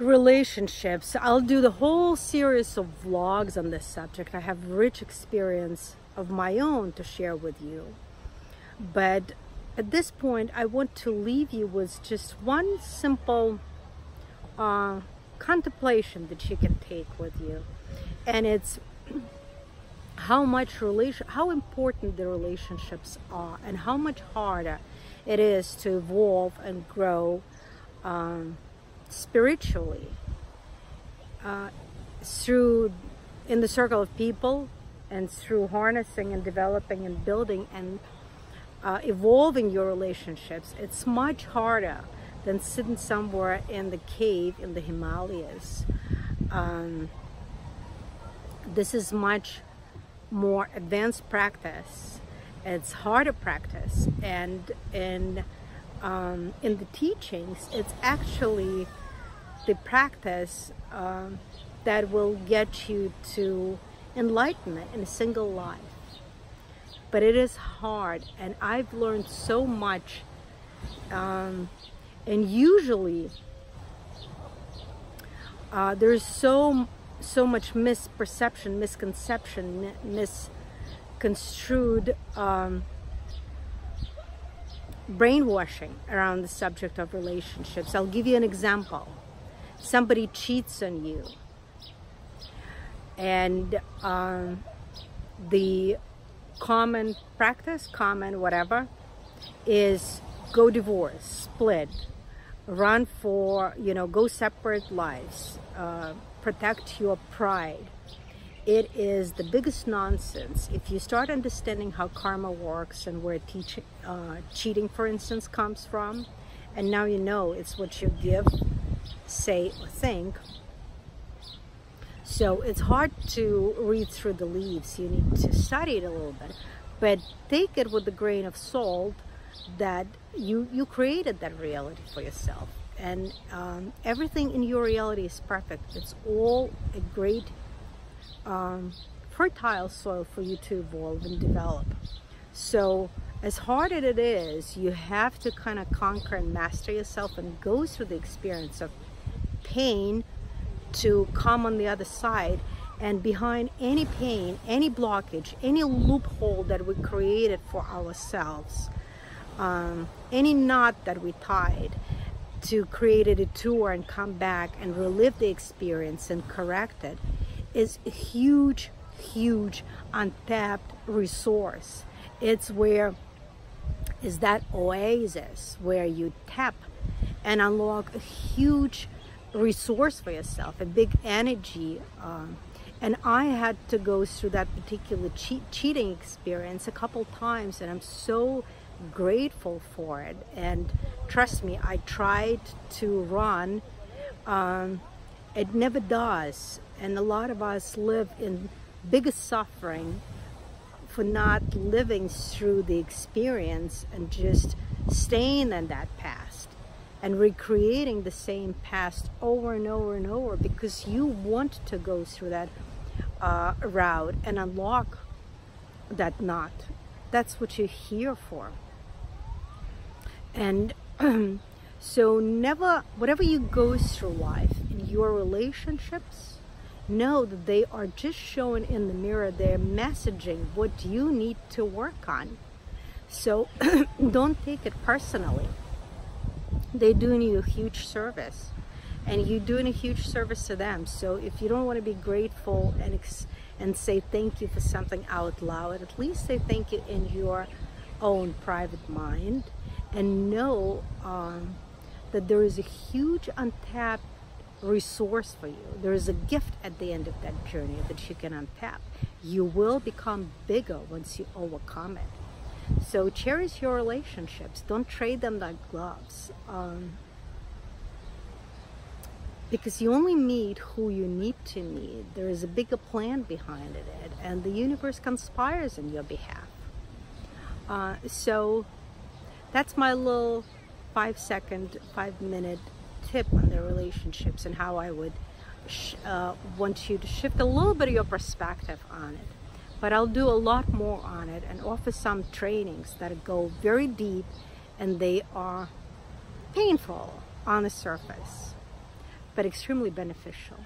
relationships. I'll do the whole series of vlogs on this subject. I have rich experience of my own to share with you. But at this point, I want to leave you with just one simple contemplation that you can take with you. And it's how important the relationships are, and how much harder it is to evolve and grow spiritually in the circle of people, and through harnessing and developing and building and evolving your relationships. It's much harder than sitting somewhere in the cave in the Himalayas. This is much more advanced practice. It's harder practice, and in the teachings, it's actually the practice that will get you to enlightenment in a single life. But it is hard, and I've learned so much, and usually there's so much misperception, misconception, misconstrued brainwashing around the subject of relationships. I'll give you an example. Somebody cheats on you, and the common practice, whatever, is go divorce, split, run for, go separate lives, protect your pride. It is the biggest nonsense. If you start understanding how karma works and where cheating, for instance, comes from, and now you know it's what you give, say, or think. So it's hard to read through the leaves. You need to study it a little bit, but take it with a grain of salt that you created that reality for yourself, and everything in your reality is perfect. It's all a great fertile soil for you to evolve and develop. So as hard as it is, you have to kind of conquer and master yourself and go through the experience of pain to come on the other side. And behind any pain, any blockage, any loophole that we created for ourselves, any knot that we tied to create a detour and come back and relive the experience and correct it, is a huge untapped resource. It's that oasis where you tap and unlock a huge resource for yourself, a big energy. And I had to go through that particular cheating experience a couple times, and I'm so grateful for it. And trust me, I tried to run. It never does. And a lot of us live in biggest suffering for not living through the experience and just staying in that past and recreating the same past over and over and over, because you want to go through that route and unlock that knot. That's what you're here for. And so whatever you go through life, in your relationships, know that they are just showing in the mirror. They're messaging what you need to work on. So don't take it personally. They're doing you a huge service, and you're doing a huge service to them. So if you don't want to be grateful and say thank you for something out loud, at least say thank you in your own private mind, and know that there is a huge untapped resource for you. There is a gift at the end of that journey that you can untap. You will become bigger once you overcome it. So cherish your relationships. Don't trade them like gloves, because you only meet who you need to meet. There is a bigger plan behind it, and the universe conspires on your behalf. So that's my little 5-minute tip on the relationships, and how I would want you to shift a little bit of your perspective on it. But I'll do a lot more on it and offer some trainings that go very deep, and they are painful on the surface. but extremely beneficial.